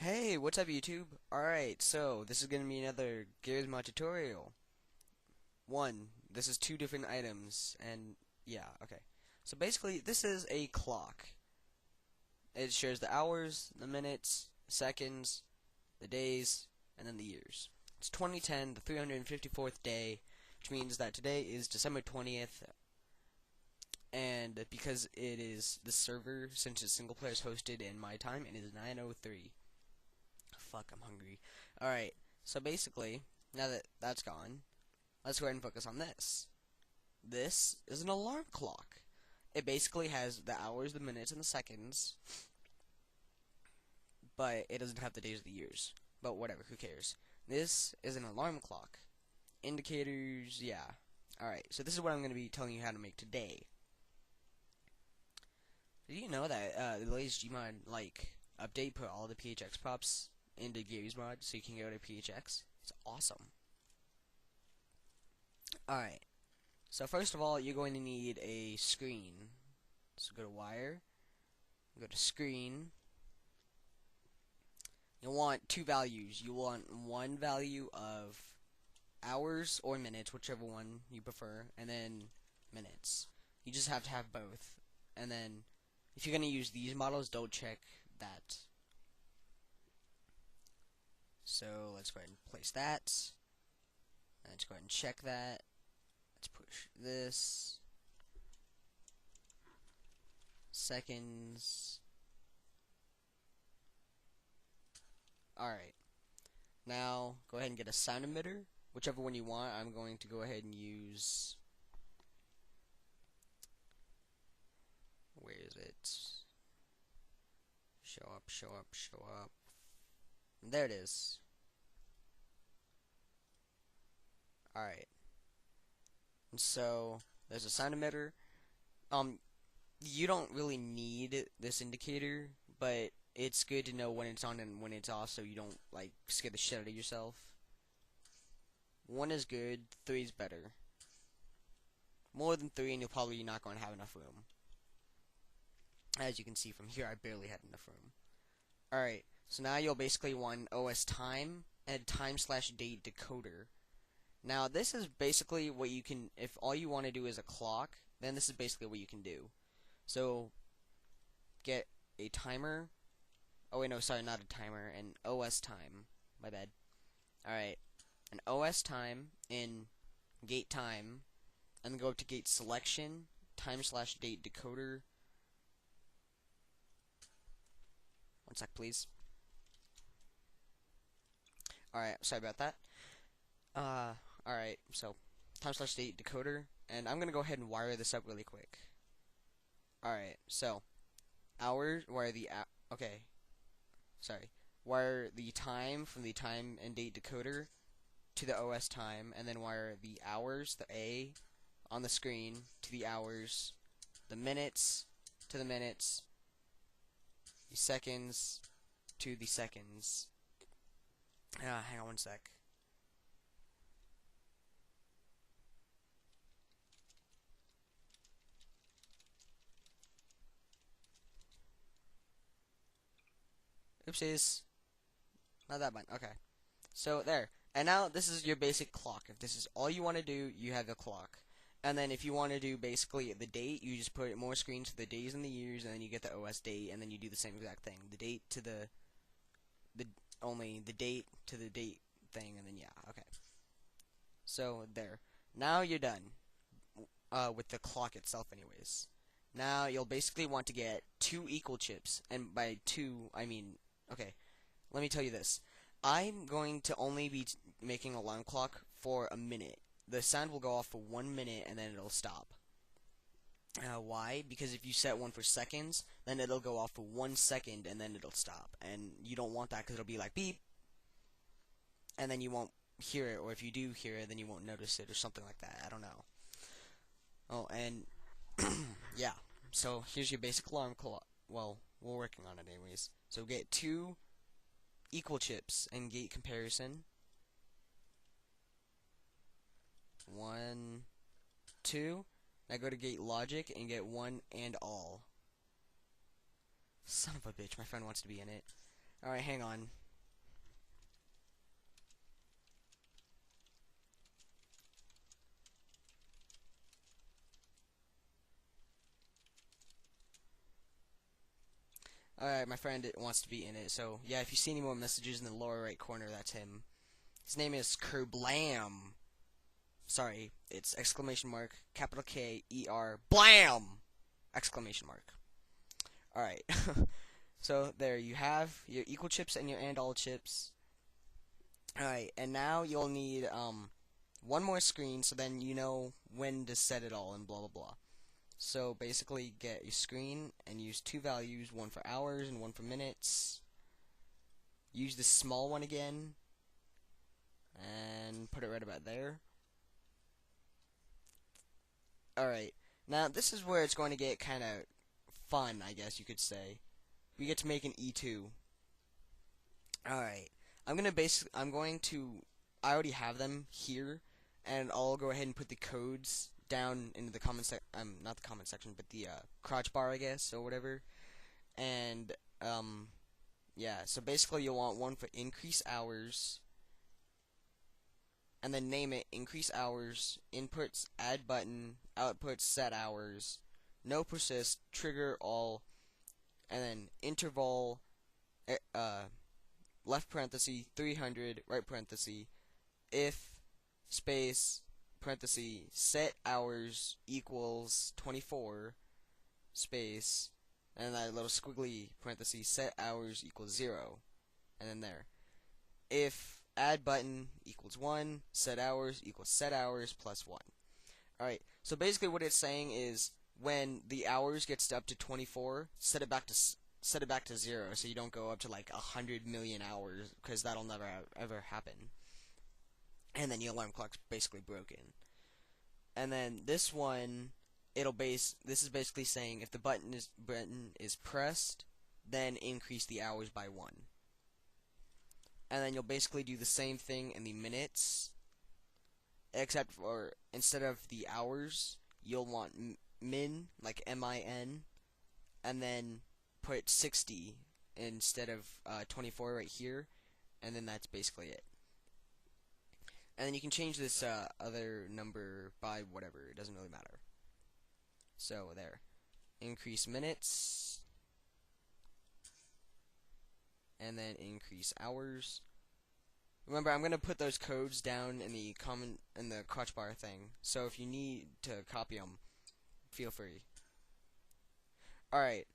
Hey, what's up YouTube? Alright, so this is going to be another Gmod tutorial. This is two different items, and yeah, okay. So basically, this is a clock. It shows the hours, the minutes, seconds, the days, and then the years. It's 2010, the 354th day, which means that today is December 20th, and because it is the server, since it's single player is hosted in my time, it is 9:03. Fuck, I'm hungry. Alright, so basically, now that that's gone, let's go ahead and focus on this. This is an alarm clock. It basically has the hours, the minutes, and the seconds, but it doesn't have the days or the years. But whatever, who cares? This is an alarm clock. Indicators, yeah. Alright, so this is what I'm going to be telling you how to make today. Did you know that the latest Gmod, update put all the PHX props into Gmod so you can go to PHX? It's awesome. Alright, so first of all, you're going to need a screen. So go to wire, go to screen. You'll want two values. You want one value of hours or minutes, whichever one you prefer, and then minutes. You just have to have both. And then, if you're going to use these models, don't check that. So let's go ahead and place that. Let's go ahead and check that. Let's push this. Seconds. Alright. Now, go ahead and get a sound emitter. Whichever one you want, I'm going to go ahead and use... Where is it? Show up, show up, show up. There it is. Alright. And so, there's a sound emitter. You don't really need this indicator, but it's good to know when it's on and when it's off so you don't, scare the shit out of yourself. 1 is good, 3 is better. More than 3 and you're probably not going to have enough room. As you can see from here, I barely had enough room. Alright, so now you'll basically want OS time and time/date decoder. Now this is basically what you can, if all you want to do is a clock, then this is basically what you can do. So, get a timer. Oh wait, no, sorry, not a timer, an OS time. My bad. Alright, an OS time in gate time, and then go up to gate selection, time/date decoder. One sec, please. Alright, sorry about that. Alright, so time/date decoder, and I'm gonna go ahead and wire this up really quick. Alright, so hours, wire the wire the time from the time and date decoder to the OS time, and then wire the hours, the A, on the screen to the hours, the minutes to the minutes, the seconds to the seconds. Hang on one sec. Oopsies. Not that button. Okay. So there. And now this is your basic clock. If this is all you want to do, you have the clock. And then if you want to do basically the date, you just put more screens to the days and the years, and then you get the OS date, and then you do the same exact thing. The date to the date to the date thing, and then yeah, okay. So there. Now you're done with the clock itself anyways. Now you'll basically want to get 2 equal chips, and by 2 I mean, okay, let me tell you this. I'm going to only be making an alarm clock for a minute. The sound will go off for 1 minute and then it'll stop. Why? Because if you set one for seconds, then it'll go off for 1 second and then it'll stop. And you don't want that because it'll be like beep, and then you won't hear it, or if you do hear it, then you won't notice it or something like that. I don't know. Oh, and yeah. So here's your basic alarm clock. Well, we're working on it anyways. So get 2 equal chips and gate comparison. 1, 2. Now go to gate logic and get 1 and all. Son of a bitch, my friend wants to be in it. Alright, hang on. Alright, my friend wants to be in it, so yeah, if you see any more messages in the lower right corner, that's him. His name is Kerblam. Sorry, it's exclamation mark, capital K-E-R, BLAM! Exclamation mark. Alright, so there you have your equal chips and your and all chips. Alright, and now you'll need one more screen, so then you know when to set it all and blah blah blah. So basically get your screen and use two values, one for hours and one for minutes. Use the small one again and put it right about there. Alright, now this is where it's going to get kind of fun, I guess you could say. We get to make an E2. Alright, I already have them here, and I'll go ahead and put the codes down into the comment not the comment section, but the crotch bar, I guess, or whatever. And yeah, so basically you'll want one for increase hours, and then name it increase hours, inputs add button, outputs set hours, no persist, trigger all, and then interval left parenthesis 300 right parenthesis if space parenthesis set hours equals 24 space, and that little squiggly parenthesis set hours equals 0, and then there. If add button equals 1, set hours equals set hours plus 1. Alright, so basically what it's saying is when the hours gets up to 24, set it back to 0, so you don't go up to like 100 million hours, because that'll never ever happen. And then your alarm clock's basically broken. And then this one, this is basically saying if the button is pressed, then increase the hours by 1. And then you'll basically do the same thing in the minutes, except for instead of the hours, you'll want min, like MIN, and then put 60 instead of 24 right here, and then that's basically it. And then you can change this other number by whatever, it doesn't really matter. So there, increase minutes, and then increase hours. Remember, I'm gonna put those codes down in the crotch bar thing, so if you need to copy them, feel free. Alright,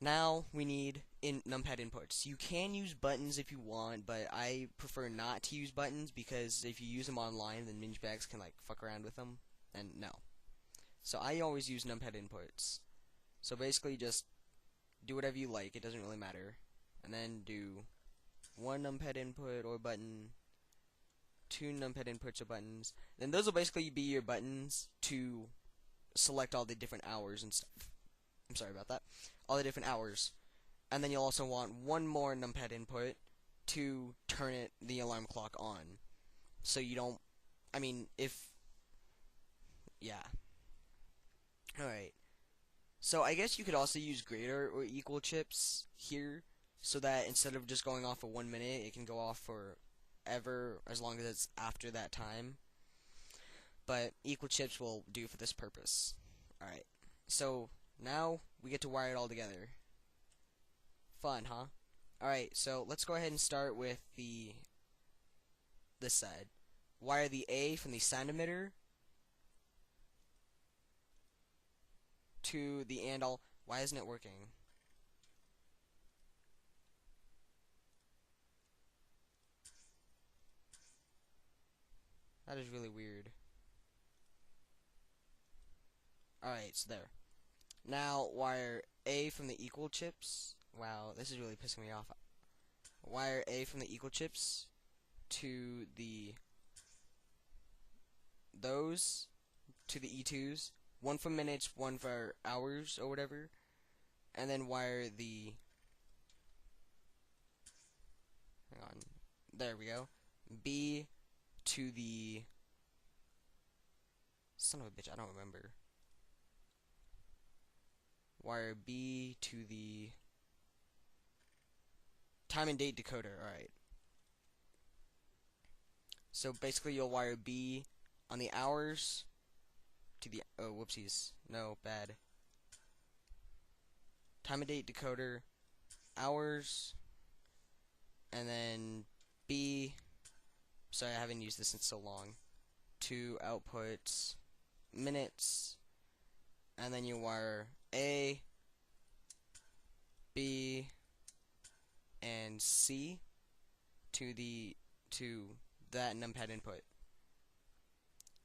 now we need numpad inputs. You can use buttons if you want, but I prefer not to use buttons because if you use them online, then ninjabags can like fuck around with them, and no. So I always use numpad inputs. So basically just do whatever you like, it doesn't really matter. And then do one numpad input or button, two numpad inputs or buttons. Then those will basically be your buttons to select all the different hours and stuff. I'm sorry about that. All the different hours. And then you'll also want one more numpad input to turn the alarm clock on. So you don't, yeah. Alright. So I guess you could also use greater or equal chips here, so that instead of just going off for 1 minute, it can go off for ever, as long as it's after that time. But equal chips will do for this purpose. Alright. So now we get to wire it all together. Fun, huh? Alright, so let's go ahead and start with this side. Wire the A from the sound emitter to the and all. Why isn't it working? That is really weird. Alright, so there. Now wire A from the equal chips. Wow, this is really pissing me off. Wire A from the equal chips to those to the E2s. One for minutes, one for hours or whatever. And then wire the hang on. There we go. B to the son of a bitch, I don't remember. Wire B to the time and date decoder. Alright. So basically you'll wire B on the hours to the, oh, whoopsies. No, bad. Time and date decoder, hours, and then B, sorry I haven't used this in so long, to output minutes, and then you wire A, B, and C to that numpad input.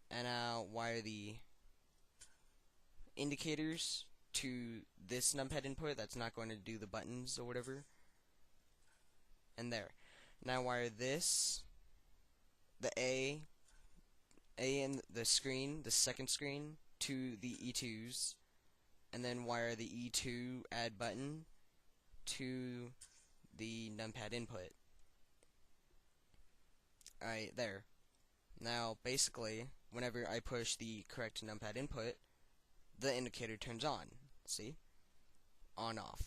And now wire the indicators to this numpad input that's not going to do the buttons or whatever. And there. Now wire this, the A in the screen, the second screen, to the E2s, and then wire the E2 add button to the numpad input. Alright, there. Now, basically, whenever I push the correct numpad input, the indicator turns on. See? On, off.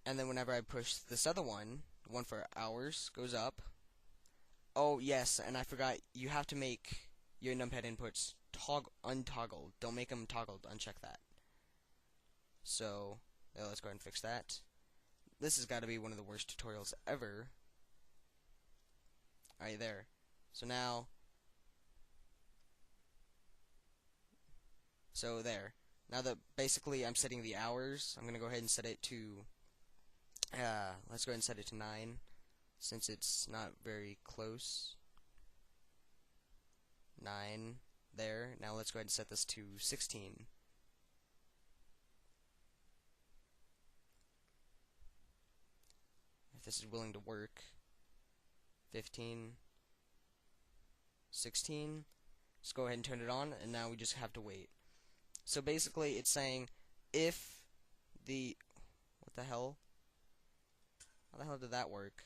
And then whenever I push this other one for hours, goes up. Oh, yes, and I forgot, you have to make your numpad inputs untoggled. Don't make them toggled. Uncheck that. So, let's go ahead and fix that. This has got to be one of the worst tutorials ever. Alright, there. So now, there. Now that basically I'm setting the hours, I'm gonna go ahead and set it to, let's go ahead and set it to 9, since it's not very close. 9, there. Now let's go ahead and set this to 16. If this is willing to work. 15, 16. Just go ahead and turn it on, and now we just have to wait. So basically, it's saying if the, what the hell? How the hell did that work?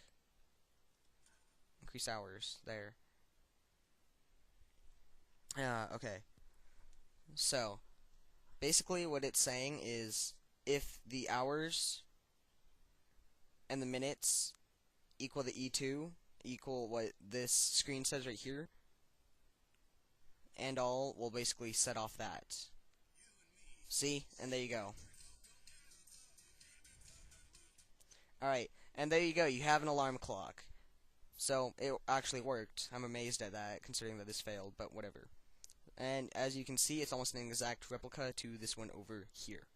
Increase hours, there. Okay. So, basically what it's saying is if the hours and the minutes equal the E2, equal what this screen says right here, and all will basically set off that. See? And there you go. Alright, and there you go. You have an alarm clock. So, it actually worked. I'm amazed at that, considering that this failed, but whatever. And as you can see, it's almost an exact replica to this one over here.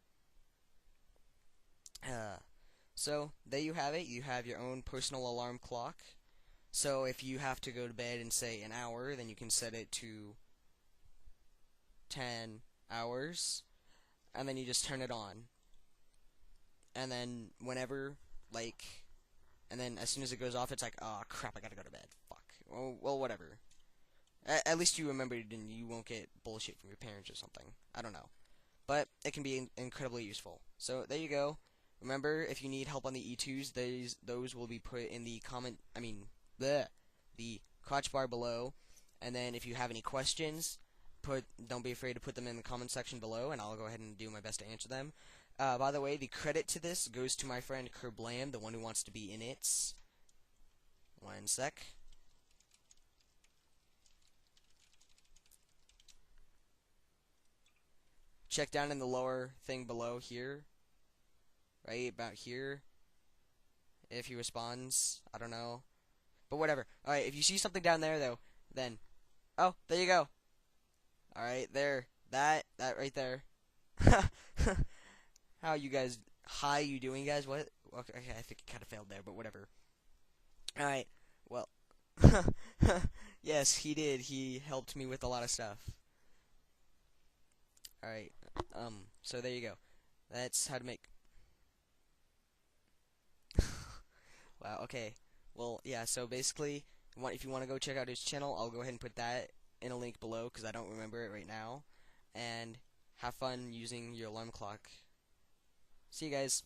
So, there you have it. You have your own personal alarm clock. So, if you have to go to bed in, say, an hour, then you can set it to 10 hours. And then you just turn it on. And then whenever, like, and then as soon as it goes off, it's like, oh crap, I gotta go to bed. Fuck. Well, whatever. At least you remembered and you won't get bullshit from your parents or something. I don't know. But it can be incredibly useful. So there you go. Remember, if you need help on the E2s, those will be put in the the crotch bar below. And then if you have any questions, don't be afraid to put them in the comment section below, and I'll go ahead and do my best to answer them. By the way, the credit to this goes to my friend Kerblam, the one who wants to be in it. One sec. Check down in the lower thing below here. Right about here. If he responds, I don't know. But whatever. Alright, if you see something down there, though, then... Oh, there you go. Alright, there. That right there. How you guys... Hi, you doing, guys? What? Okay, I think it kind of failed there, but whatever. Alright, well... Yes, he did. He helped me with a lot of stuff. Alright, so there you go. That's how to make... Wow, okay. Well, yeah, so basically, if you want to go check out his channel, I'll go ahead and put that in a link below, because I don't remember it right now. And have fun using your alarm clock. See you guys.